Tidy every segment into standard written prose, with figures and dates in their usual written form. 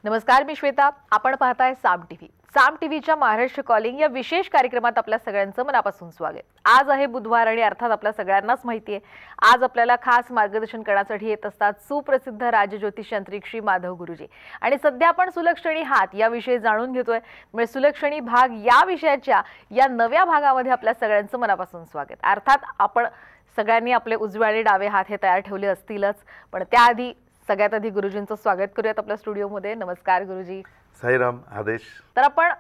नमस्कार, मी श्वेता. आपण पाहताय साम टीव्ही. साम टीव्हीच्या महाराष्ट्र कॉलिंग या विशेष कार्यक्रमात आपल्या सगळ्यांचं मनापासून स्वागत. आज आहे बुधवार आणि अर्थात आपल्या सगळ्यांनाच माहिती आहे, आज आपल्याला खास मार्गदर्शन करण्यासाठी येत असतात सुप्रसिद्ध राजज्योतिषांत्रिक श्री माधव गुरुजी. आणि सध्या आपण सुलक्षणी हात या विषयी जाणून घेतोय. म्हणजे सुलक्षणी भाग या विषयाच्या या नव्या भागामध्ये आपल्या सगळ्यांचं मनापासून स्वागत. अर्थात आपण सगळ्यांनी आपले उजवे आणि डावे हात हे तयार ठेवले असतीलच, पण त्याआधी सगळ्यात आधी गुरुजींचं स्वागत करूयात आपल्या स्टुडिओमध्ये. नमस्कार गुरुजी. साईराम. आदेश. तर आपण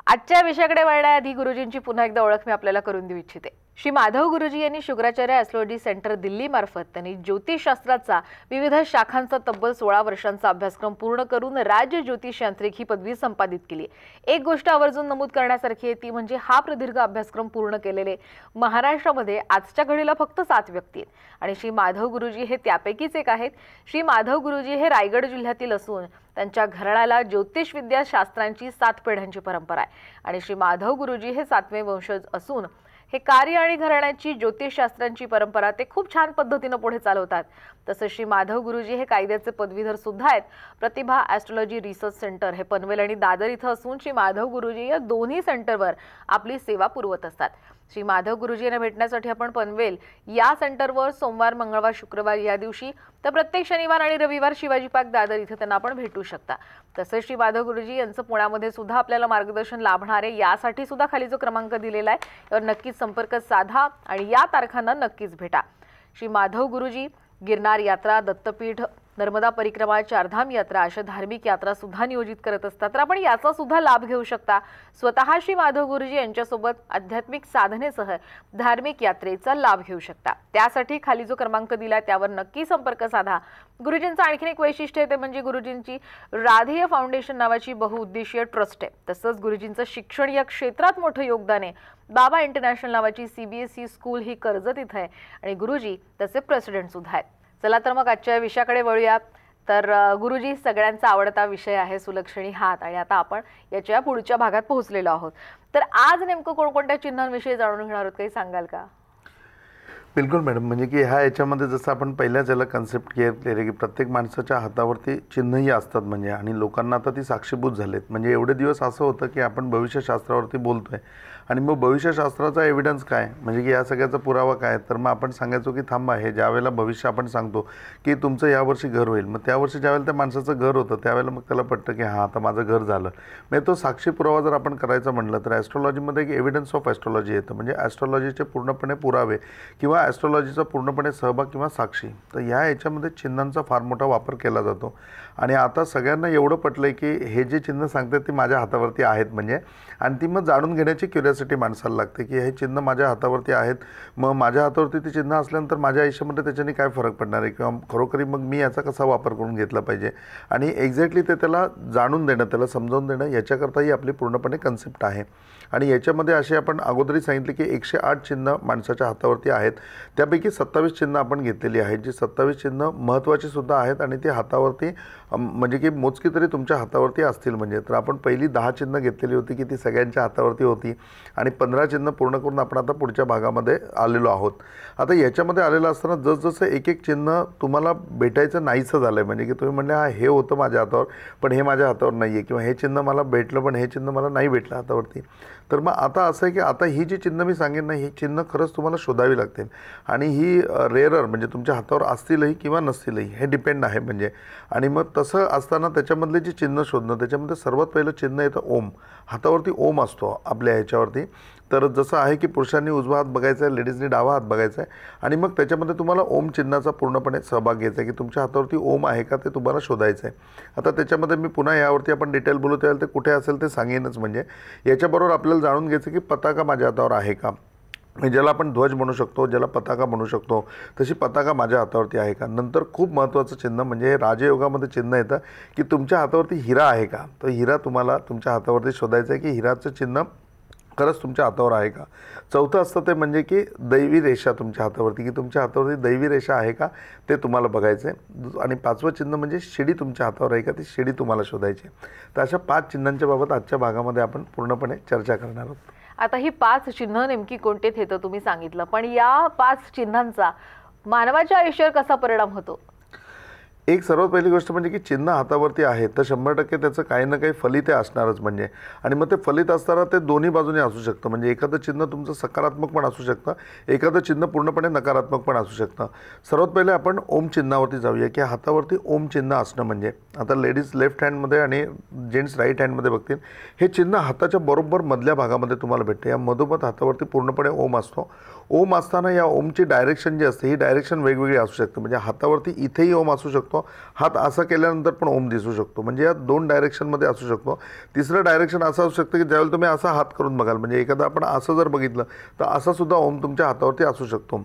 आजच्या विषयाकडे वळण्याआधी गुरुजींची पुन्हा एकदा ओळख मी आपल्याला करून देऊ इच्छिते. श्री माधव गुरुजी यांनी शुक्राचार्य ॲस्ट्रोलॉजी सेंटर दिल्ली मार्फत त्यांनी ज्योतिषशास्त्राचा विविध शाखांचा तब्बल 16 वर्षांचा अभ्यासक्रम पूर्ण करून राज्य ज्योतिषांत्रिक ही पदवी संपादित केली. एक गोष्ट आवर्जून नमूद करण्यासारखी आहे ती म्हणजे हा प्रदीर्घ अभ्यासक्रम पूर्ण केलेले महाराष्ट्रामध्ये आजच्या घडीला फक्त 7 व्यक्ती आहेत आणि श्री माधव गुरुजी हे त्यापैकीच एक आहेत. श्री माधव गुरुजी हे रायगड जिल्ह्यातील असून त्यांच्या घराण्याला ज्योतिषविद्या शास्त्रांची 7 पिढ्यांची परंपरा आहे आणि श्री माधव गुरुजी हे 7वे वंशज असून हे कार्य आणि घराण्याची ज्योतिषशास्त्रांची परंपरा ते खूप छान पद्धतीने पुढे चालवतात. तसंच श्री माधव गुरुजी हे कायद्याचे पदवीधर सुद्धा आहेत. प्रतिभा ॲस्ट्रोलॉजी रिसर्च सेंटर हे पनवेल आणि दादर इथं असून श्री माधव गुरुजी या दोन्ही सेंटरवर आपली सेवा पुरवत असतात. श्री माधव गुरुजी यांना भेटण्यासाठी आपण पनवेल या सेंटरवर सोमवार, मंगळवार, शुक्रवार या दिवशी तर प्रत्येक शनिवार आणि रविवार शिवाजी पार्क दादर इथे त्यांना आपण भेटू शकता. तसेच श्री माधव गुरुजी यांचं पुण्यामध्ये सुद्धा आपल्याला मार्गदर्शन लाभणार आहे. यासाठी सुद्धा खाली जो क्रमांक दिलेला आहे यावर नक्कीच संपर्क साधा आणि या तारखांना नक्कीच भेटा. श्री माधव गुरुजी गिरनार यात्रा, दत्तपीठ, नर्मदा परिक्रमा, चारधाम यात्रा अशा धार्मिक यात्रा सुद्धा नियोजित करत असतात. तर आपण याचा सुद्धा लाभ घेऊ शकता. स्वतः श्री माधव गुरुजी यांच्यासोबत आध्यात्मिक साधनेसह धार्मिक यात्रेचा लाभ घेऊ शकता. त्यासाठी खाली जो क्रमांक दिला त्यावर नक्की संपर्क साधा. गुरुजींचं आणखीन एक वैशिष्ट्य आहे ते म्हणजे गुरुजींची राधेय फाउंडेशन नावाची बहुउद्देशीय ट्रस्ट आहे. तसंच गुरुजींचं शिक्षण या क्षेत्रात मोठं योगदान आहे. बाबा इंटरनॅशनल नावाची CBSE स्कूल ही कर्जत इथं आहे आणि गुरुजी त्याचे प्रेसिडेंट सुद्धा आहेत. चला तर मग आजच्या विषयाकडे वळूया. तर गुरुजी, सगळ्यांचा आवडता विषय आहे सुलक्षणी हात आणि आता आपण याच्या पुढच्या भागात पोहोचलेलो आहोत. तर आज नेमकं कोणकोणत्या चिन्हांविषयी जाणून घेणार आहोत, काही सांगाल का? बिलकुल मॅडम. म्हणजे की ह्या याच्यामध्ये जसं आपण पहिल्याच याला कन्सेप्ट क्लिअर केले की प्रत्येक माणसाच्या हातावरती चिन्हही असतात म्हणजे, आणि लोकांना आता ती साक्षीभूत झालेत. म्हणजे एवढे दिवस असं होतं की आपण भविष्यशास्त्रावरती बोलतोय आणि मग भविष्यशास्त्राचा एव्हिडन्स काय, म्हणजे की या सगळ्याचा पुरावा काय, तर मग आपण सांगायचो की थांबा, हे ज्यावेळेला भविष्य आपण सांगतो की तुमचं यावर्षी घर होईल, मग त्यावर्षी ज्यावेळेला त्या माणसाचं घर होतं त्यावेळेला मग त्याला पटतं की हां आता माझं घर झालं. म्हणजे तो साक्षी पुरावा जर आपण करायचा म्हटलं तर ॲस्ट्रॉलॉजीमध्ये एक एव्हिडन्स ऑफ ॲस्ट्रॉलॉजी येतं. म्हणजे ॲस्ट्रॉलॉजीचे पूर्णपणे पुरावे किंवा ॲस्ट्रॉलॉजीचा पूर्णपणे सहभाग किंवा साक्षी. तर याच्यामध्ये चिन्हांचा फार मोठा वापर केला जातो आणि आता सगळ्यांना एवढं पटलं की हे जे चिन्ह सांगतात ते माझ्या हातावरती आहेत म्हणजे, आणि ती मग जाणून घेण्याची क्युरियोसिटी माणसाला लागते की हे चिन्ह माझ्या हातावरती आहेत, मग माझ्या हातावरती ते चिन्ह असल्यानंतर माझ्या आयुष्यामध्ये त्याच्याने काय फरक पडणार आहे किंवा खरोखरी मग मी याचा कसा वापर करून घेतला पाहिजे आणि एक्झॅक्टली ते त्याला जाणून देणं, त्याला समजावून देणं, याच्याकरताही आपली पूर्णपणे कन्सेप्ट आहे. आणि याच्यामध्ये असे आपण अगोदरही सांगितले की 108 चिन्ह माणसाच्या हातावरती आहेत. त्यापैकी 27 चिन्ह आपण घेतलेली आहेत, जी 27 चिन्ह महत्त्वाची सुद्धा आहेत आणि ते हातावरती म्हणजे की मोजकी तरी तुमच्या हातावरती असतील म्हणजे. तर आपण पहिली 10 चिन्ह घेतलेली होती की ती सगळ्यांच्या हातावरती होती आणि 15 चिन्ह पूर्ण करून आपण आता पुढच्या भागामध्ये आलेलो आहोत. आता याच्यामध्ये आलेलं असताना जसजसं एक एक चिन्ह तुम्हाला भेटायचं नाहीसं झालं आहे, म्हणजे की तुम्ही म्हणले हा हे होतं माझ्या हातावर पण हे माझ्या हातावर नाही आहे, किंवा हे चिन्ह मला भेटलं पण हे चिन्ह मला नाही भेटलं हातावरती. तर मग आता असं आहे की आता ही जी चिन्ह मी सांगेन ना, ही चिन्ह खरंच तुम्हाला शोधावी लागतील आणि ही रेअरर म्हणजे तुमच्या हातावर असतीलही किंवा नसतीलही, हे डिपेंड आहे म्हणजे. आणि मग तसं असताना त्याच्यामधले जे चिन्ह शोधणं, त्याच्यामध्ये सर्वात पहिलं चिन्ह येतं ओम. हातावरती ओम असतो आपल्या ह्याच्यावरती. तर जसं आहे की पुरुषांनी उजवा हात बघायचा आहे, लेडीजनी डावा हात बघायचा आहे आणि मग त्याच्यामध्ये तुम्हाला ओम चिन्हाचा पूर्णपणे सहभाग घ्यायचा आहे की तुमच्या हातावरती ओम आहे का ते तुम्हाला शोधायचं आहे. आता त्याच्यामध्ये मी पुन्हा यावरती आपण डिटेल बोलू त्यावेळेला ते कुठे असेल ते सांगेनच. म्हणजे याच्याबरोबर आपल्याला जाणून घ्यायचं की पताका माझ्या हातावर आहे का, ज्याला आपण ध्वज म्हणू शकतो, ज्याला पताका म्हणू शकतो, तशी पताका माझ्या हातावरती आहे का. नंतर खूप महत्त्वाचं चिन्ह म्हणजे हे राजयोगामध्ये चिन्ह येतं की तुमच्या हातावरती हिरा आहे का. तर हिरा तुम्हाला तुमच्या हातावरती शोधायचं आहे की हिराचं चिन्ह खरंच तुमच्या हातावर आहे का. चौथं असतं ते म्हणजे की दैवी रेषा तुमच्या हातावरती, की तुमच्या हातावरती दैवी रेषा आहे का ते तुम्हाला बघायचं आहे. आणि 5वं चिन्ह म्हणजे शिडी तुमच्या हातावर आहे का, ती शिडी तुम्हाला शोधायची. तर अशा 5 चिन्हांच्या बाबत आजच्या भागामध्ये आपण पूर्णपणे चर्चा करणार आहोत. आता ही 5 चिन्ह नेमकी कोणते हे तर तुम्ही सांगितलं, पण या 5 चिन्हांचा मानवाच्या आयुष्यावर कसा परिणाम होतो? एक सर्वात पहिली गोष्ट म्हणजे की चिन्ह हातावरती आहे तर 100% त्याचं काही ना काही फलित असणारच म्हणजे. आणि मग ते फलित असताना ते दोन्ही बाजूने असू शकतं. म्हणजे एखादं चिन्ह तुमचं सकारात्मक पण असू शकतं, एखादं चिन्ह पूर्णपणे नकारात्मक पण असू शकतं. सर्वात पहिले आपण ओम चिन्हावरती जाऊया की हातावरती ओम चिन्ह असणं म्हणजे. आता लेडीज लेफ्ट हँडमध्ये आणि जेंट्स राईट हँडमध्ये बघतील, हे चिन्ह हाताच्या बरोबर मधल्या भागामध्ये तुम्हाला भेटते. या मधोमध हातावरती पूर्णपणे ओम असतो. ओम असताना या ओमची डायरेक्शन जी असते ही डायरेक्शन वेगवेगळी असू शकते. म्हणजे हातावरती इथेही ओम असू शकतो, हात असा केल्यानंतर पण ओम दिसू शकतो. म्हणजे या 2 डायरेक्शनमध्ये असू शकतो. तिसरं डायरेक्शन असं असू शकतं की ज्यावेळेला तुम्ही असा हात करून बघाल, म्हणजे एखादा आपण असं जर बघितलं तर असा सुद्धा ओम तुमच्या हातावरती असू शकतो.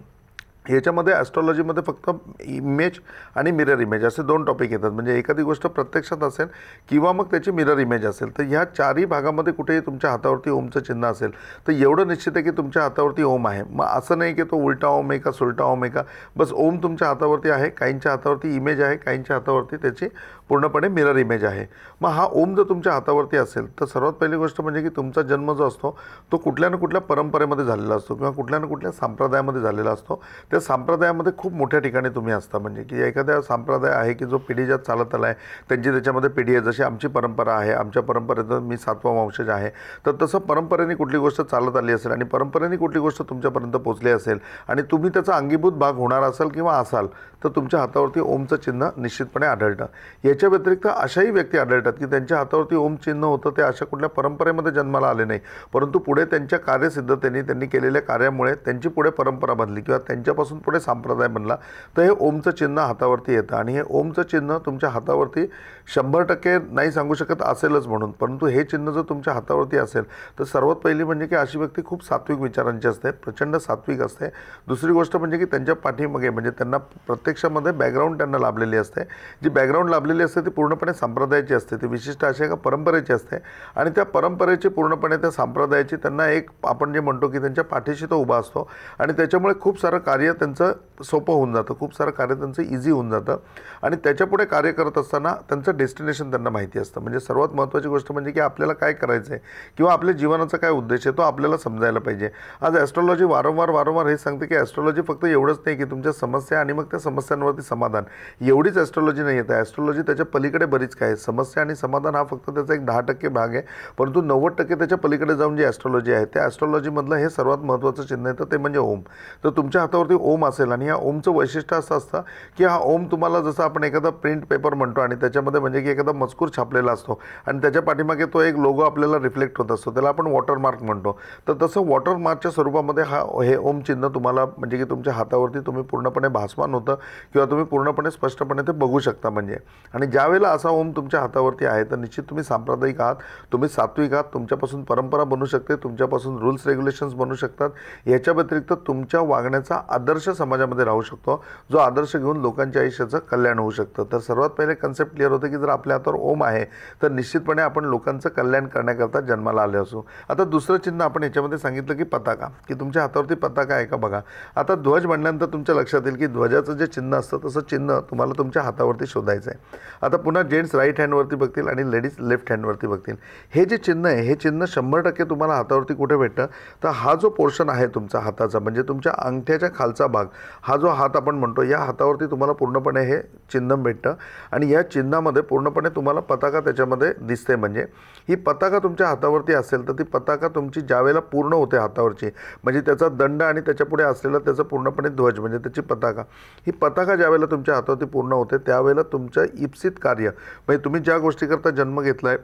याच्यामध्ये ॲस्ट्रॉलॉजीमध्ये फक्त इमेज आणि मिरर इमेज असे 2 टॉपिक येतात. म्हणजे एखादी गोष्ट प्रत्यक्षात असेल किंवा मग त्याची मिरर इमेज असेल. तर ह्या 4ही भागामध्ये कुठेही तुमच्या हातावरती ओमचं चिन्ह असेल तर एवढं निश्चित आहे की तुमच्या हातावरती ओम आहे. मग असं नाही की तो उलटा ओम आहे का सुलटा ओम आहे का, बस ओम तुमच्या हातावरती आहे. काहींच्या हातावरती इमेज आहे, काहींच्या हातावरती त्याची पूर्णपणे मिरर इमेज आहे. मग हा ओम जर तुमच्या हातावरती असेल तर सर्वात पहिली गोष्ट म्हणजे की तुमचा जन्म जो असतो तो कुठल्या ना कुठल्या परंपरेमध्ये झालेला असतो किंवा कुठल्या ना कुठल्या संप्रदायामध्ये झालेला असतो. त्या संप्रदायामध्ये खूप मोठ्या ठिकाणी तुम्ही असता. म्हणजे की एखाद्या संप्रदाय आहे की जो पिढीजात चालत आला आहे, त्यांची त्याच्यामध्ये पिढी आहे. जशी आमची परंपरा आहे, आमच्या परंपरेत मी 7वा वंशज आहे, तर तसं परंपरेने कुठली गोष्ट चालत आली असेल आणि परंपरेने कुठली गोष्ट तुमच्यापर्यंत पोहोचली असेल आणि तुम्ही त्याचा अंगीभूत भाग होणार असाल किंवा असाल तर तुमच्या हातावरती ओमचं चिन्ह निश्चितपणे आढळतं. याच्या व्यतिरिक्त अशाही व्यक्ती आढळतात की त्यांच्या हातावरती ओम चिन्ह होतं, ते अशा कुठल्या परंपरेमध्ये जन्माला आले नाही, परंतु पुढे त्यांच्या कार्यसिद्धतेने त्यांनी केलेल्या कार्यामुळे त्यांची पुढे परंपरा बनली किंवा त्यांच्यापासून पुढे संप्रदाय बनला, तर हे ओमचं चिन्ह हातावरती येतं. आणि हे ओमचं चिन्ह तुमच्या हातावरती 100% नाही सांगू शकत असेलच म्हणून, परंतु हे चिन्ह जर तुमच्या हातावरती असेल तर सर्वात पहिली म्हणजे की अशी व्यक्ती खूप सात्विक विचारांची असते, प्रचंड सात्विक असते. दुसरी गोष्ट म्हणजे की त्यांच्या पाठीमागे म्हणजे त्यांना प्रत्यक्षामध्ये बॅकग्राऊंड त्यांना लाभलेली असते. जी बॅकग्राऊंड लाभलेली असते ती पूर्णपणे संप्रदायाची असते, ती विशिष्ट अशी एका परंपरेची असते. आणि त्या परंपरेची पूर्णपणे त्या संप्रदायाची त्यांना एक आपण जे म्हणतो की त्यांच्या पाठीशी तो उभा असतो आणि त्याच्यामुळे खूप सारं कार्य त्यांचं सोपं होऊन जातं, खूप सारं कार्य त्यांचं इझी होऊन जातं. आणि त्याच्यापुढे कार्य करत असताना त्यांचं डेस्टिनेशन त्यांना माहिती असतं. म्हणजे सर्वात महत्त्वाची गोष्ट म्हणजे की आपल्याला काय करायचं आहे किंवा आपल्या जीवनाचा काय उद्देश आहे तो आपल्याला समजायला पाहिजे. आज ॲस्ट्रॉलॉजी वारंवार हे सांगते की ॲस्ट्रॉलॉजी फक्त एवढंच नाही की तुमच्या समस्या आणि मग त्या समस्यांवरती समाधान, एवढीच ॲस्ट्रॉलॉजी नाही येतं. ॲस्ट्रॉलॉजी त्याच्या पलीकडे बरीच काय आहे. समस्या आणि समाधान हा फक्त त्याचा एक 10% भाग आहे, परंतु 90% त्याच्या पलीकडे जाऊन जी ॲस्ट्रॉलॉजी आहे त्या ॲस्ट्रॉलॉजीमधलं हे सर्वात महत्त्वाचं चिन्ह येतं ते म्हणजे ओम. तर तुमच्या हातावरती ओम असेल आणि या ओमचं वैशिष्ट्य असं असतं की हा ओम तुम्हाला जसं आपण एखादा प्रिंट पेपर म्हणतो आणि त्याच्यामध्ये म्हणजे की एखादा मजकूर छापलेला असतो आणि त्याच्या पाठीमागे तो एक लोगो आपल्याला रिफ्लेक्ट होत असतो, त्याला आपण वॉटरमार्क म्हणतो. तर तसं वॉटरमार्कच्या स्वरूपामध्ये हे ओम चिन्ह तुम्हाला म्हणजे की तुमच्या हातावरती तुम्ही पूर्णपणे भासमान होतं किंवा तुम्ही पूर्णपणे स्पष्टपणे ते बघू शकता म्हणजे. आणि ज्यावेळेला असा ओम तुमच्या हातावरती आहे तर निश्चित तुम्ही सांप्रदायिक आहात, तुम्ही सात्विक आहात, तुमच्यापासून परंपरा बनू शकते, तुमच्यापासून रूल्स रेग्युलेशन्स बनू शकतात. याच्या व्यतिरिक्त तुमच्या वागण्याचा आदर्श समाजामध्ये राहू शकतो, जो आदर्श घेऊन लोकांच्या आयुष्याचं कल्याण होऊ शकतं. तर सर्वात पहिले कन्सेप्ट क्लिअर होतं की जर आपल्या हातावर ओम आहे तर निश्चितपणे आपण लोकांचं कल्याण करण्याकरता जन्माला आले असू. आता दुसरं चिन्ह आपण याच्यामध्ये सांगितलं की पताका, की तुमच्या हातावरती पताका आहे का बघा. आता ध्वज म्हणल्यानंतर तुमच्या लक्षात येईल की ध्वजाचं जे चिन्ह असतं तसं चिन्ह तुम्हाला तुमच्या हातावरती शोधायचं आहे. आता पुन्हा जेंट्स राईट हँडवरती बघतील आणि लेडीज लेफ्ट हँडवरती बघतील. हे जे चिन्ह आहे हे चिन्ह 100% तुम्हाला हातावरती कुठे भेटतं तर हा जो पोर्शन आहे तुमचा हाताचा म्हणजे तुमच्या अंगठ्याच्या खालचा भाग, हा जो हात आपण म्हणतो या हातावरती तुम्हाला पूर्णपणे हे चिन्ह भेटतं. आणि या चिन्हामध्ये पूर्णपणे तुम्हाला पताका त्याच्यामध्ये दिसते. म्हणजे ही पताका तुमच्या हातावरती असेल तर ती पताका तुमची ज्यावेळेला पूर्ण होते हातावरची म्हणजे त्याचा दंड आणि त्याच्यापुढे असलेला त्याचा पूर्णपणे ध्वज म्हणजे त्याची पताका, ही पताका ज्यावेळेला तुमच्या हातावरती पूर्ण होते त्यावेळेला तुमचं इप्सित कार्य म्हणजे तुम्ही ज्या गोष्टीकरता जन्म घेतला आहे,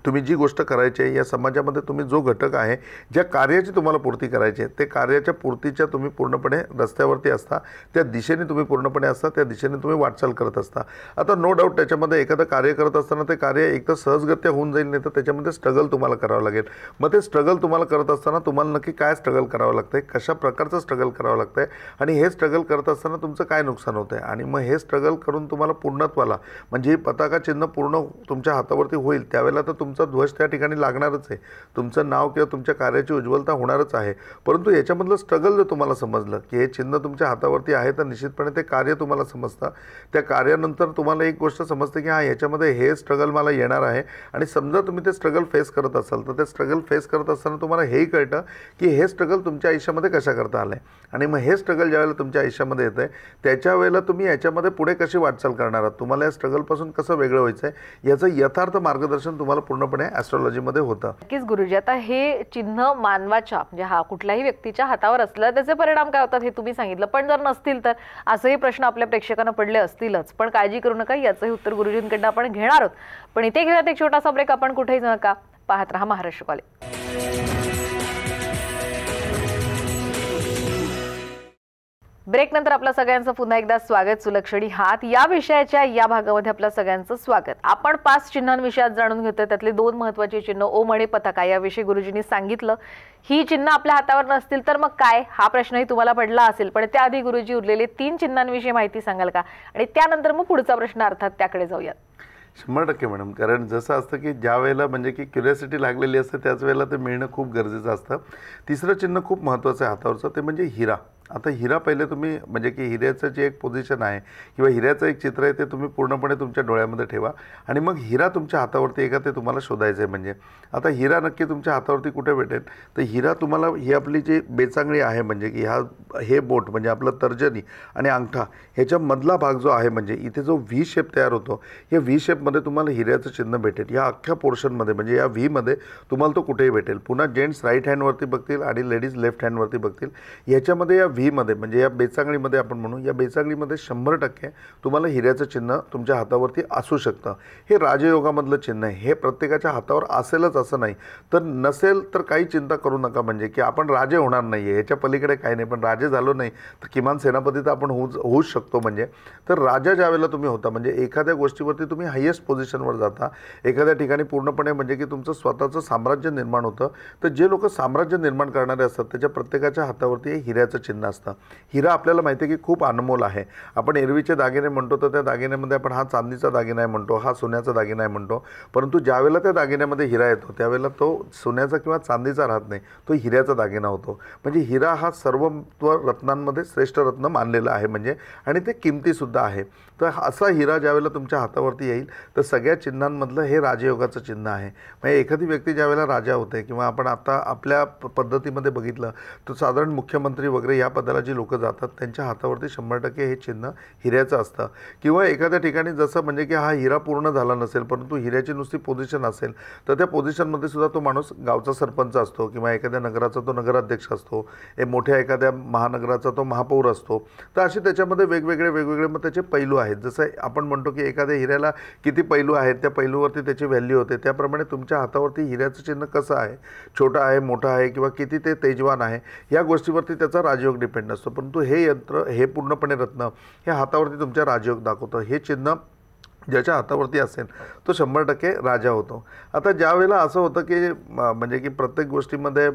तुम्ही जी गोष्ट करायची आहे या समाजामध्ये तुम्ही जो घटक आहे ज्या कार्याची तुम्हाला पूर्ती करायची आहे ते कार्याच्या पूर्तीच्या तुम्ही पूर्णपणे रस्त्यावरती असता, त्या दिशेने तुम्ही पूर्णपणे असता, त्या दिशेने तुम्ही वाटचाल करत असता. आता नो डाऊट त्याच्यामध्ये एखादं कार्य करत असताना ते कार्य एक तर सहजगत्या होऊन जाईल नाही तर त्याच्यामध्ये स्ट्रगल तुम्हाला करावं लागेल. मग ते स्ट्रगल तुम्हाला करत असताना तुम्हाला नक्की काय स्ट्रगल करावं लागतं आहे, कशा प्रकारचं स्ट्रगल करावं लागतं आहे आणि हे स्ट्रगल करत असताना तुमचं काय नुकसान होतं आहे आणि मग हे स्ट्रगल करून तुम्हाला पूर्णत्वाला म्हणजे ही पताका चिन्ह पूर्ण तुमच्या हातावरती होईल त्यावेळेला तर तुमचं तुमचा ध्वज त्या ठिकाणी लागणारच आहे, तुमचं नाव किंवा तुमच्या कार्याची उज्ज्वलता होणारच आहे. परंतु याच्यामधलं स्ट्रगल जर तुम्हाला समजलं की हे चिन्ह तुमच्या हातावरती आहे, तर निश्चितपणे ते कार्य तुम्हाला समजतं. त्या कार्यानंतर तुम्हाला एक गोष्ट समजते की याच्यामध्ये हे स्ट्रगल मला येणार आहे. आणि समजा तुम्ही ते स्ट्रगल फेस करत असाल, तर ते स्ट्रगल फेस करत असताना तुम्हाला हेही कळतं की हे स्ट्रगल तुमच्या आयुष्यामध्ये कशा करता आलं आहे. आणि मग हे स्ट्रगल ज्यावेळेला तुमच्या आयुष्यामध्ये येतं आहे, त्याच्या वेळेला तुम्ही याच्यामध्ये पुढे कशी वाटचाल करणार आहात, तुम्हाला या स्ट्रगलपासून कसं वेगळं व्हायचं आहे, याचं यथार्थ मार्गदर्शन तुम्हाला पूर्णपणे ॲस्ट्रॉलॉजीमध्ये होतं. नक्कीच गुरुजी, आता हे चिन्ह मानवाच्या म्हणजे कुठल्याही व्यक्तीच्या हातावर असलं त्याचे परिणाम काय होतात हे तुम्ही सांगितलं, पण जर नसतील तर असेही प्रश्न आपल्या प्रेक्षकांना पडले असतीलच. पण काळजी करू नका, याचंही उत्तर गुरुजींकडनं आपण घेणार आहोत. पण इथे घेऊयात एक छोटासा ब्रेक. आपण कुठेही जाऊ नका, पाहत रहा महाराष्ट्र कॉलेज. ब्रेक नंतर आपल्या सगळ्यांचं पुन्हा एकदा स्वागत. सुलक्षणी हात या विषयाच्या या भागामध्ये आपल्या सगळ्यांचं स्वागत. आपण 5 चिन्हांविषयात जाणून घेतोय. त्यातले 2 महत्त्वाचे चिन्ह ओम आणि पताका याविषयी गुरुजींनी सांगितलं. ही चिन्ह आपल्या हातावर नसतील तर मग काय, हा प्रश्नही तुम्हाला पडला असेल. पण त्याआधी गुरुजी उरलेले 3 चिन्हांविषयी माहिती सांगाल का, आणि त्यानंतर मग पुढचा प्रश्न अर्थात त्याकडे जाऊयात. 100% मॅडम. कारण जसं असतं की ज्या वेळेला म्हणजे की क्युरिओसिटी लागलेली असते त्याच वेळेला ते मिळणं खूप गरजेचं असतं. तिसरं चिन्ह खूप महत्त्वाचं आहे हातावरचं, ते म्हणजे हिरा. आता हिरा पहिले तुम्ही म्हणजे की हिऱ्याचं जे एक पोझिशन आहे किंवा हिऱ्याचं एक चित्र आहे ते तुम्ही पूर्णपणे तुमच्या डोळ्यामध्ये ठेवा. आणि मग हिरा तुमच्या हातावरती आहे का ते तुम्हाला शोधायचं आहे. म्हणजे आता हिरा नक्की तुमच्या हातावरती कुठे भेटेल, तर हिरा तुम्हाला ही आपली जी बेचांगळी आहे म्हणजे की हे बोट म्हणजे आपलं तर्जनी आणि अंगठा ह्याच्यामधला भाग जो आहे, म्हणजे इथे जो व्ही शेप तयार होतो, या व्ही शेपमध्ये तुम्हाला हिऱ्याचं चिन्ह भेटेल. या अख्ख्या पोर्शनमध्ये म्हणजे या व्हीमध्ये तुम्हाला तो कुठेही भेटेल. पुन्हा जेंट्स राईट हँडवरती बघतील आणि लेडीज लेफ्ट हँडवरती बघतील. याच्यामध्ये या व्हीमध्ये म्हणजे या बेचांगळीमध्ये आपण म्हणू, या बेचांगळीमध्ये 100% तुम्हाला हिऱ्याचं चिन्ह तुमच्या हातावरती असू शकतं. हे राजयोगामधलं चिन्ह आहे. हे प्रत्येकाच्या हातावर असेलच असं नाही, तर नसेल तर काही चिंता करू नका. म्हणजे की आपण राजे होणार नाही आहे, ह्याच्या पलीकडे काही नाही. पण राजे झालो नाही तर किमान सेनापती तर आपण होऊच शकतो. म्हणजे तर राजा ज्यावेळेला तुम्ही होता म्हणजे एखाद्या गोष्टीवरती तुम्ही हायेस्ट पोझिशनवर जाता, एखाद्या ठिकाणी पूर्णपणे म्हणजे की तुमचं स्वतःचं साम्राज्य निर्माण होतं. तर जे लोक साम्राज्य निर्माण करणारे असतात त्याच्या प्रत्येकाच्या हातावरती हे हिऱ्याचं चिन्ह असतं. हिरा आपल्याला माहिती आहे की खूप अनमोल आहे. आपण एरवीचे दागिने म्हणतो तर त्या दागिन्यामध्ये आपण हा चांदीचा दागिना आहे म्हणतो, हा सोन्याचा दागिना आहे म्हणतो. परंतु ज्यावेळेला त्या दागिन्यामध्ये हिरा येतो त्यावेळेला तो सोन्याचा किंवा चांदीचा राहत नाही, तो हिऱ्याचा दागिना होतो. म्हणजे हिरा हा सर्व रत्नांमध्ये श्रेष्ठ रत्न मानलेला आहे म्हणजे, आणि ते किमतीसुद्धा आहे. तर असा हिरा ज्यावेळेला तुमच्या हातावरती येईल तर सगळ्या चिन्हांमधलं हे राजयोगाचं चिन्ह आहे. म्हणजे एखादी व्यक्ती ज्यावेळेला राजा होते किंवा आपण आता आपल्या पद्धतीमध्ये बघितलं तर साधारण मुख्यमंत्री वगैरे या पदाला जी लोक जातात त्यांच्या हातावरती 100% हे चिन्ह हिऱ्याचं असतं. किंवा एखाद्या ठिकाणी जसं म्हणजे की हा हिरा पूर्ण झाला नसेल परंतु हिऱ्याची नुसती पोझिशन असेल तर त्या पोझिशनमध्ये सुद्धा तो माणूस गावचा सरपंच असतो किंवा एखाद्या नगराचा तो नगराध्यक्ष असतो, मोठ्या एखाद्या महानगराचा तो महापौर असतो. तर असे त्याच्यामध्ये वेगवेगळे मग त्याचे पैलू आहेत. जसं आपण म्हणतो की एखाद्या हिऱ्याला किती पैलू आहेत, त्या पैलूवरती त्याची व्हॅल्यू होते. त्याप्रमाणे तुमच्या हातावरती हिऱ्याचं चिन्ह कसं आहे, छोटं आहे मोठं आहे किंवा किती ते तेजवान आहे, या गोष्टीवरती त्याचा राजयोग डिपेंड असतो. परंतु हे यंत्र, हे पूर्णपणे रत्न हे हातावरती तुमच्या राजयोग दाखवतं. हे चिन्ह ज्याच्या हातावरती असेल तो 100% राजा होतो. आता ज्यावेळेला असं होतं की म्हणजे की प्रत्येक गोष्टीमध्ये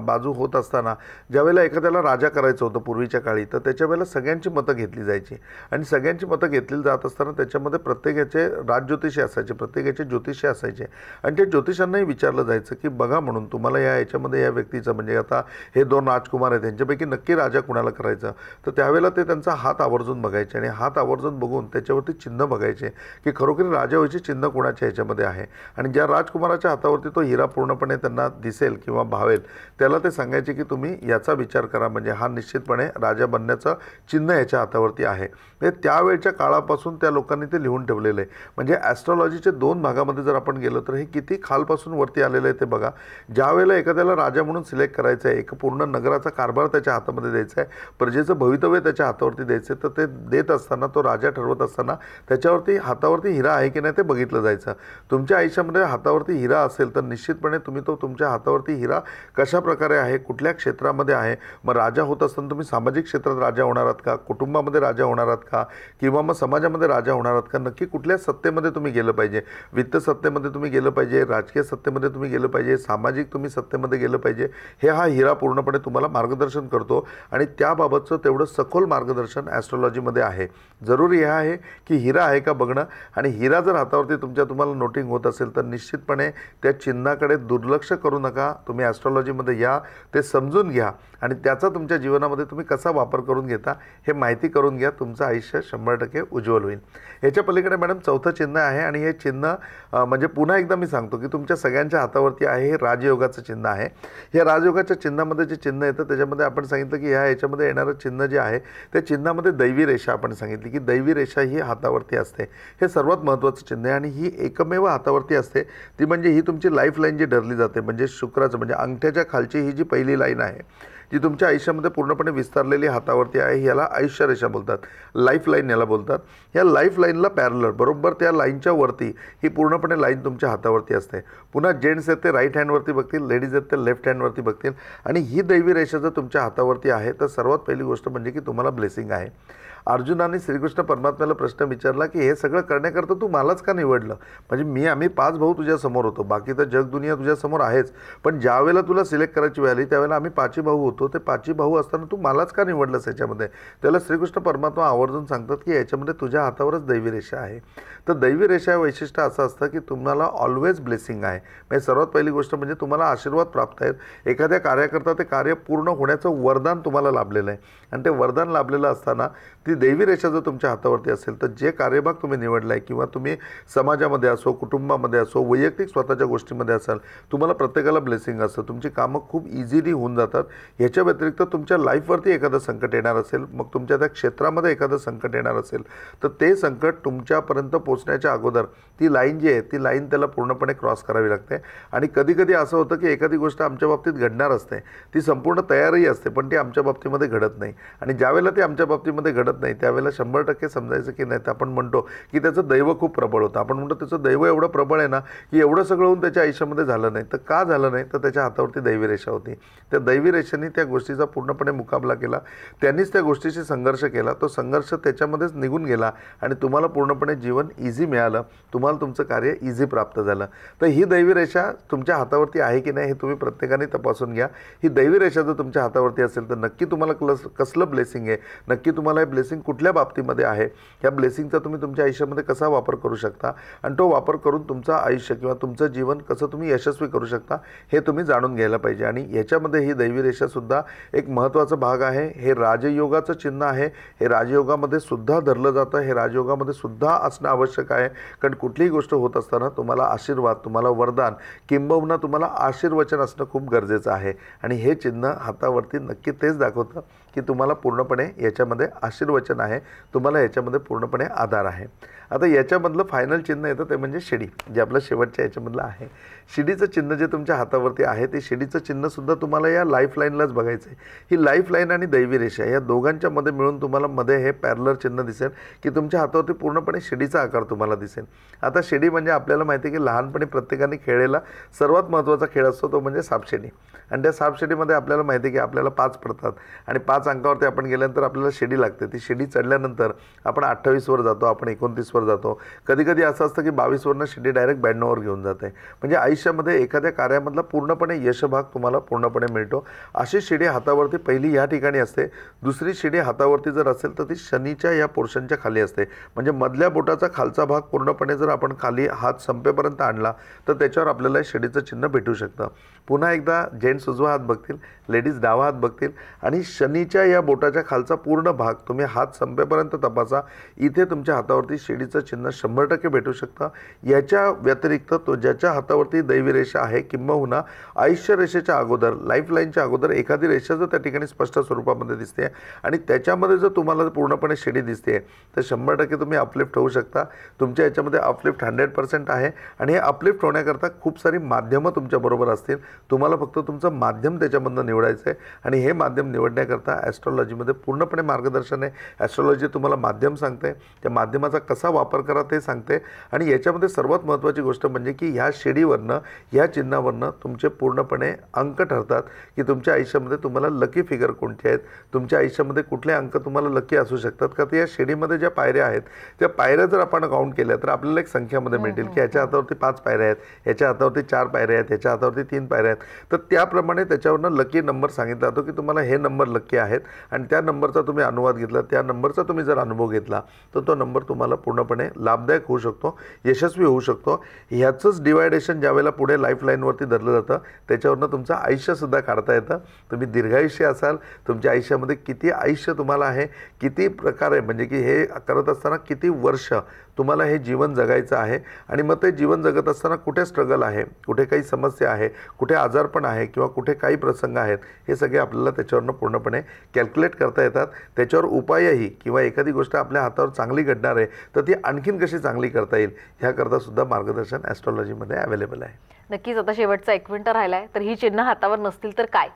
बाजू होत असताना ज्यावेळेला एखाद्याला राजा करायचं होतं पूर्वीच्या काळी, तर त्याच्या वेळेला सगळ्यांची मतं घेतली जायची. आणि सगळ्यांची मतं घेतली जात असताना त्याच्यामध्ये प्रत्येकाचे राजज्योतिषी असायचे, प्रत्येकाचे ज्योतिषी असायचे. आणि त्या ज्योतिषांनाही विचारलं जायचं की बघा म्हणून तुम्हाला याच्यामध्ये या व्यक्तीचं म्हणजे आता हे 2 राजकुमार आहेत त्यांच्यापैकी नक्की राजा कुणाला करायचं. तर त्यावेळेला ते त्यांचा हात आवर्जून बघायचे आणि हात आवर्जून बघून त्याच्यावरती चिन्ह बघायचे की खरोखर राजा व्हायचे चिन्ह कोणाच्या ह्याच्यामध्ये आहे. आणि ज्या राजकुमाराच्या हातावरती तो हिरा पूर्णपणे त्यांना दिसेल किंवा भावेल त्याला ते सांगायचे की तुम्ही याचा विचार करा, म्हणजे हा निश्चितपणे राजा बनण्याचं चिन्ह याच्या हातावरती आहे. म्हणजे त्यावेळच्या काळापासून त्या लोकांनी ते लिहून ठेवलेलं आहे. म्हणजे ॲस्ट्रॉलॉजीचे 2 भागामध्ये जर आपण गेलो तर हे किती खालपासून वरती आलेलं आहे ते बघा. ज्या वेळेला एखाद्याला राजा म्हणून सिलेक्ट करायचं आहे, एक पूर्ण नगराचा कारभार त्याच्या हातामध्ये द्यायचा आहे, प्रजेचं भवितव्य त्याच्या हातावरती द्यायचं आहे, तर ते देत असताना तो राजा ठरवत असताना त्याच्यावरती हातावरती हिरा आहे की नाही ते बघितलं जायचं. तुमच्या आयुष्यामध्ये हातावरती हिरा असेल तर निश्चितपणे तुम्ही तो तुमच्या हातावरती हिरा कशा प्रकारे आहे, कुठल्या क्षेत्रामध्ये आहे. मग राजा होत असताना तुम्ही सामाजिक क्षेत्रात राजा होणार आहात का, कुटुंबामध्ये राजा होणार आहात का, किंवा मग समाजामध्ये राजा होणार आहात का, नक्की कुठल्या सत्तेमध्ये तुम्ही गेलं पाहिजे, वित्त सत्तेमध्ये तुम्ही गेलं पाहिजे, राजकीय सत्तेमध्ये तुम्ही गेलं पाहिजे, सामाजिक तुम्ही सत्तेमध्ये गेलं पाहिजे. हे हा हिरा पूर्णपणे तुम्हाला मार्गदर्शन करतो आणि त्याबाबतचं तेवढं सखोल मार्गदर्शन ॲस्ट्रॉलॉजीमध्ये आहे. जरुरी हे आहे की हिरा आहे का बघणं आणि हिरा जर हातावरती तुम्हाला नोटिंग होत असेल तर निश्चितपणे त्या चिन्हाकडे दुर्लक्ष करू नका. तुम्ही ॲस्ट्रॉलॉजीमध्ये या, ते समजून घ्या आणि त्याचा तुमच्या जीवनामध्ये तुम्ही कसा वापर करून घेता हे माहिती करून घ्या. तुमचं आयुष्य 100% उज्ज्वल होईल. ह्याच्या पलीकडे मॅडम चौथं चिन्ह आहे आणि हे चिन्ह म्हणजे पुन्हा एकदा मी सांगतो की तुमच्या सगळ्यांच्या हातावरती आहे. हे राजयोगाचं चिन्ह आहे. या राजयोगाच्या चिन्हामध्ये जे चिन्ह येतं त्याच्यामध्ये आपण सांगितलं की याच्यामध्ये येणारं चिन्ह जे आहे त्या चिन्हामध्ये दैवी रेषा आपण सांगितली की दैवी रेषा ही हातावरती असते. हे सर्वात महत्त्वाचं चिन्ह आहे आणि ही एकमेव हातावरती असते. ती म्हणजे ही तुमची लाईफ लाईन जी धरली जाते, म्हणजे शुक्राचं म्हणजे अंगठ्याच्या खालची ही जी पहिली लाईन आहे जी तुमच्या आयुष्यामध्ये पूर्णपणे विस्तारलेली हातावरती आहे, याला आयुष्य रेषा बोलतात. लाईफ लाईन याला बोलतात. या लाईफ लाईनला पॅरलर बरोबर त्या लाईनच्या वरती ही पूर्णपणे लाईन तुमच्या हातावरती असते. पुन्हा जेंट्स आहेत ते राईट हँडवरती बघतील, लेडीज आहेत ते लेफ्ट हँडवरती बघतील. आणि ही दैवी रेषा जर तुमच्या हातावरती आहे तर सर्वात पहिली गोष्ट म्हणजे की तुम्हाला ब्लेसिंग आहे. अर्जुनाने श्रीकृष्ण परमात्म्याला प्रश्न विचारला की हे सगळं करण्याकरता तू मलाच का निवडलं? म्हणजे आम्ही 5 भाऊ तुझ्यासमोर होतो, बाकी तर जग दुनिया तुझ्यासमोर आहेच, पण ज्यावेळेला तुला सिलेक्ट करायची वेळ आली त्यावेळेला आम्ही 5 भाऊ होतो. ते 5 भाऊ असताना तू मलाच का निवडलंस याच्यामध्ये? त्याला श्रीकृष्ण परमात्मा आवर्जून सांगतात की याच्यामध्ये तुझ्या हातावरच दैवी रेषा आहे. तर दैवी रेषा वैशिष्ट्य असं असतं की तुम्हाला ऑलवेज ब्लेसिंग आहे. म्हणजे सर्वात पहिली गोष्ट म्हणजे तुम्हाला आशीर्वाद प्राप्त आहेत. एखाद्या कार्याकरता ते कार्य पूर्ण होण्याचं वरदान तुम्हाला लाभलेलं आहे आणि ते वरदान लाभलेलं असताना ती दैवी रेषा जर तुमच्या हातावरती असेल तर जे कार्यभाग तुम्ही निवडला आहे किंवा तुम्ही समाजामध्ये असो, कुटुंबामध्ये असो, वैयक्तिक स्वतःच्या गोष्टीमध्ये असाल, तुम्हाला प्रत्येकाला ब्लेसिंग असतं. तुमची कामं खूप इझिली होऊन जातात. ह्याच्या व्यतिरिक्त तुमच्या लाईफवरती एखादं संकट येणार असेल, मग तुमच्या त्या क्षेत्रामध्ये एखादं संकट येणार असेल तर ते संकट तुमच्यापर्यंत पोचण्याच्या अगोदर ती लाईन जी आहे ती लाईन त्याला पूर्णपणे क्रॉस करावी लागते. आणि कधी कधी असं होतं की एखादी गोष्ट आमच्या बाबतीत घडणार असते, ती संपूर्ण तयारही असते, पण ती आमच्या बाबतीमध्ये घडत नाही. आणि ज्यावेळेला ती आमच्या बाबतीमध्ये घडत नाही त्यावेळेला 100% समजायचं की नाही, तर आपण म्हणतो की त्याचं दैव खूप प्रबळ होतं. आपण म्हणतो त्याचं दैव एवढं प्रबळ आहे ना की एवढं सगळं होऊन त्याच्या आयुष्यामध्ये झालं नाही. तर का झालं नाही? तर त्याच्या हातावरती दैवी रेषा होती. त्या दैवी रेषेने त्या गोष्टीचा पूर्णपणे मुकाबला केला, त्यांनीच त्या गोष्टीशी संघर्ष केला. तो संघर्ष त्याच्यामध्येच निघून गेला आणि तुम्हाला पूर्णपणे जीवन इझी मिळालं, तुम्हाला तुमचं कार्य इझी प्राप्त झालं. तर ही दैवी रेषा तुमच्या हातावरती आहे की नाही हे तुम्ही प्रत्येकाने तपासून घ्या. ही दैवी रेषा जर तुमच्या हातावरती असेल तर नक्की तुम्हाला कसलं ब्लेसिंग आहे, नक्की तुम्हाला हे ब्लेसिंग कुठल्या बाबतीमध्ये आहे, या ब्लेसिंगचा तुम्ही तुमच्या आयुष्यामध्ये कसा वापर करू शकता आणि तो वापर करून तुमचं आयुष्य किंवा तुमचं जीवन कसं तुम्ही यशस्वी करू शकता हे तुम्ही जाणून घ्यायला पाहिजे. आणि याच्यामध्ये ही दैवी रेषासुद्धा एक महत्त्वाचा भाग आहे. हे राजयोगाचं चिन्ह आहे. हे राजयोगामध्ये सुद्धा धरलं जातं. हे राजयोगामध्ये सुद्धा असणं आवश्यक आहे. कारण कुठलीही गोष्ट होत असताना तुम्हाला आशीर्वाद, तुम्हाला वरदान किंबहुना तुम्हाला आशीर्वचन असणं खूप गरजेचं आहे. आणि हे चिन्ह हातावरती नक्की तेच दाखवतं की तुम्हाला पूर्णपणे याच्यामध्ये आशीर्वचन आहे, तुम्हाला याच्यामध्ये पूर्णपणे आधार आहे. आता याच्यामधलं फायनल चिन्ह येतं ते म्हणजे शिडी, जे आपलं शेवटच्या याच्यामधलं आहे. शिडीचं चिन्ह जे तुमच्या हातावरती आहे ते शिडीचं चिन्हसुद्धा तुम्हाला या लाईफ लाईनलाच बघायचं आहे. ही लाईफ लाईन आणि दैवी रेषा या दोघांच्या मध्ये मिळून तुम्हाला मध्ये हे पॅरलर चिन्ह दिसेल की तुमच्या हातावरती पूर्णपणे शिडीचा आकार तुम्हाला दिसेल. आता शिडी म्हणजे आपल्याला माहिती आहे की लहानपणी प्रत्येकाने खेळलेला सर्वात महत्त्वाचा खेळ असतो तो म्हणजे सापशिडी. आणि त्या सापशिडीमध्ये आपल्याला माहिती आहे की आपल्याला 5 पडतात आणि 5 अंकावरती आपण गेल्यानंतर आपल्याला शिडी लागते. ती शिडी चढल्यानंतर आपण 28वर जातो, आपण 29वर जातो. कधी कधी असं असतं की 22वरनं शिडी डायरेक्ट 92वर घेऊन जाते. म्हणजे आयुष्यामध्ये एखाद्या कार्यामधला पूर्णपणे यशभाग तुम्हाला पूर्णपणे मिळतो. अशी शिडी हातावरती पहिली या ठिकाणी असते. दुसरी शिडी हातावरती जर असेल तर ती शनीच्या या पोर्शनच्या खाली असते. म्हणजे मधल्या बोटाचा खालचा भाग पूर्णपणे जर आपण खाली हात संपेपर्यंत आणला तर त्याच्यावर आपल्याला शिडीचं चिन्ह भेटू शकतं. पुन्हा एकदा जेंट्स उजवा हात बघतील, लेडीज डावा हात बघतील आणि शनीच्या या बोटाच्या खालचा पूर्ण भाग तुम्ही हात संपेपर्यंत तपासा. इथे तुमच्या हातावरती शिडीचं चिन्ह 100% भेटू शकतं. याच्या व्यतिरिक्त तो ज्याच्या हातावरती दैवी रेषा आहे किंबहुना आयुष्य रेषेच्या अगोदर, लाईफ लाईनच्या अगोदर एखादी रेषा जर त्या ठिकाणी स्पष्ट स्वरूपामध्ये दिसते आणि त्याच्यामध्ये जर तुम्हाला पूर्णपणे शिडी दिसते तर 100% तुम्ही अपलिफ्ट होऊ शकता. तुमच्या याच्यामध्ये अपलिफ्ट 100% आहे. आणि हे अपलिफ्ट होण्याकरता खूप सारी माध्यमं तुमच्याबरोबर असतील. तुम्हाला फक्त तुमचं माध्यम त्याच्यामधनं निवडायचं आहे आणि हे माध्यम निवडण्याकरता ॲस्ट्रॉलॉजीमध्ये पूर्णपणे मार्गदर्शन आहे. ॲस्ट्रॉलॉजी तुम्हाला माध्यम सांगते, त्या माध्यमाचा कसा वापर करा ते सांगते. आणि याच्यामध्ये सर्वात महत्त्वाची गोष्ट म्हणजे की ह्या शिडीवरनं चिन्हावरनं, ह्या चिन्हावरनं तुमचे पूर्णपणे अंक ठरतात की तुमच्या आयुष्यामध्ये तुम्हाला लकी फिगर कोणती आहेत, तुमच्या आयुष्यामध्ये कुठले अंक तुम्हाला लकी असू शकतात का. तर या शिडीमध्ये ज्या पायऱ्या आहेत त्या पायऱ्या जर आपण काउंट केल्या तर आपल्याला एक संख्यामध्ये मिळतील की याच्या हातावरती 5 पायऱ्या आहेत, याच्या हातावरती 4 पायऱ्या आहेत, याच्या हातावरती 3 पायऱ्या आहेत. तर त्याप्रमाणे त्याच्यावरनं लकी नंबर सांगितला जातो की तुम्हाला हे नंबर लकी आहेत आणि त्या नंबरचा तुम्ही अनुवाद घेतला, त्या नंबरचा तुम्ही जर अनुभव घेतला तर तो नंबर तुम्हाला पूर्णपणे लाभदायक होऊ शकतो, यशस्वी होऊ शकतो. ह्याचंच डिवायडेशन ज्यावेळेला पुढे लाईफ लाईनवरती धरलं जातं त्याच्यावरनं तुमचं आयुष्यसुद्धा काढता येतं. तुम्ही दीर्घायुष्य असाल, तुमच्या आयुष्यामध्ये किती आयुष्य तुम्हाला आहे, किती प्रकारे म्हणजे की हे करत असताना किती वर्ष तुम्हाला हे जीवन जगायचं आहे आणि मग ते जीवन जगत असताना कुठे स्ट्रगल आहे, कुठे काही समस्या आहे, कुठे आजारपण आहे किंवा कुठे काही प्रसंग आहेत, हे सगळे आपल्याला त्याच्यावरनं पूर्णपणे कॅल्क्युलेट करता येतात. त्याच्यावर उपायही किंवा एखादी गोष्ट आपल्या हातावर चांगली घडणार आहे तर ती आणखीन कशी चांगली करता येईल ह्याकरता सुद्धा मार्गदर्शन ॲस्ट्रॉलॉजीमध्ये अवेलेबल आहे. नक्कीच. आता शेवटचा 1 मिनिट राहिलाय, तर ही चिन्ह हातावर नसतील तर काय?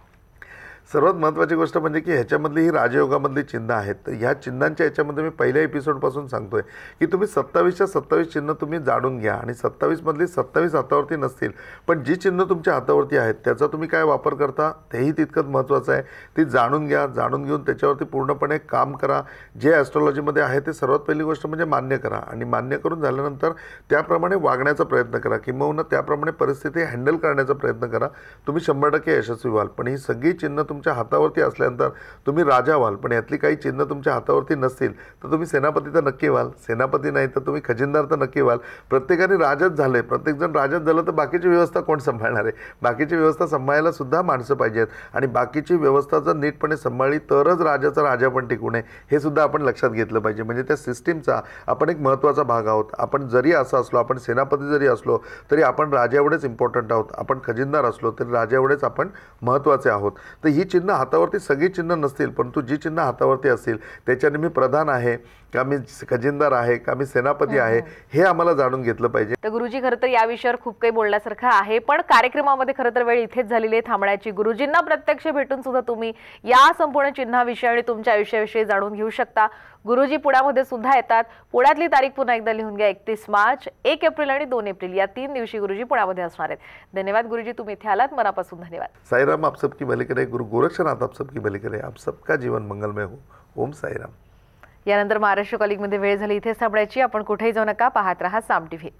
सर्वात महत्त्वाची गोष्ट म्हणजे की ह्याच्यामधली ही राजयोगामधली चिन्ह आहेत. तर ह्या चिन्हांच्या ह्याच्यामध्ये मी पहिल्या एपिसोडपासून सांगतोय की तुम्ही 27च्या 27 चिन्ह तुम्ही जाणून घ्या आणि 27मधली 27 हातावरती नसतील पण जी चिन्ह तुमच्या हातावरती आहेत त्याचा तुम्ही काय वापर करता तेही तितकंच महत्त्वाचं आहे. ती जाणून घ्या, जाणून घेऊन त्याच्यावरती पूर्णपणे काम करा. जे ॲस्ट्रॉलॉजीमध्ये आहे ते सर्वात पहिली गोष्ट म्हणजे मान्य करा आणि मान्य करून झाल्यानंतर त्याप्रमाणे वागण्याचा प्रयत्न करा किंवा त्याप्रमाणे परिस्थिती हँडल करण्याचा प्रयत्न करा. तुम्ही 100% यशस्वी व्हाल. पण ही सगळी चिन्ह तुमच्या हातावरती असल्यानंतर तुम्ही राजा व्हाल. पण यातली काही चिन्ह तुमच्या हातावरती नसतील तर तुम्ही सेनापती तर नक्की व्हाल, सेनापती नाही तर तुम्ही खजिनदार तर नक्की व्हाल. प्रत्येकाने राजाच झाले, प्रत्येकजण राजाच झालं तर बाकीची व्यवस्था कोण सांभाळणार आहे? बाकीची व्यवस्था सांभाळायला सुद्धा माणसं पाहिजेत आणि बाकीची व्यवस्था जर नीटपणे सांभाळली तरच राजाचा राजा पण टिकून आहे हे सुद्धा आपण लक्षात घेतलं पाहिजे. म्हणजे त्या सिस्टीमचा आपण एक महत्त्वाचा भाग आहोत. आपण जरी असं असलो, आपण सेनापती जरी असलो तरी आपण राजा एवढेच इम्पॉर्टंट आहोत. आपण खजिनदार असलो तरी राजा एवढेच आपण महत्त्वाचे आहोत. तर ही चिन्ह हातावरती सगळी चिन्ह नसतील परंतु जी चिन्ह हातावरती असतील त्याच्याने मी प्रधान आहे का, मी खजिनदार आहे का, मी सेनापती आहे हे आम्हाला जाणून घेतलं पाहिजे. तर गुरुजी, खरं तर या विषयावर खूप काही बोलण्यासारखं आहे पण कार्यक्रमामध्ये खरं तर वेळ इथेच झालेली आहे थांबण्याची. गुरुजींना प्रत्यक्ष भेटून सुद्धा तुम्ही या संपूर्ण चिन्हाविषयी आणि तुमच्या आयुष्याविषयी जाणून घेऊ शकता. गुरुजी पुण्यामध्ये सुद्धा येतात. पुण्यातली तारीख पुन्हा एकदा लिहून घ्या. 31 मार्च, 1 एप्रिल आणि 2 एप्रिल या 3 दिवशी गुरुजी पुण्यामध्ये असणार आहेत. धन्यवाद गुरुजी, तुम्ही इथे आलात, मनापासून धन्यवाद. साईराम आप सबकी भली करे. गुरु गोरक्षनाथ आप सबकी भली करे. आप सबका जीवन मंगलमय हो. ओम साईराम. यानंतर महाराष्ट्र कॉलिंगमध्ये वेळ झाली इथेच थांबण्याची. आपण कुठेही जाऊ नका, पाहत रहा साम टीव्ही.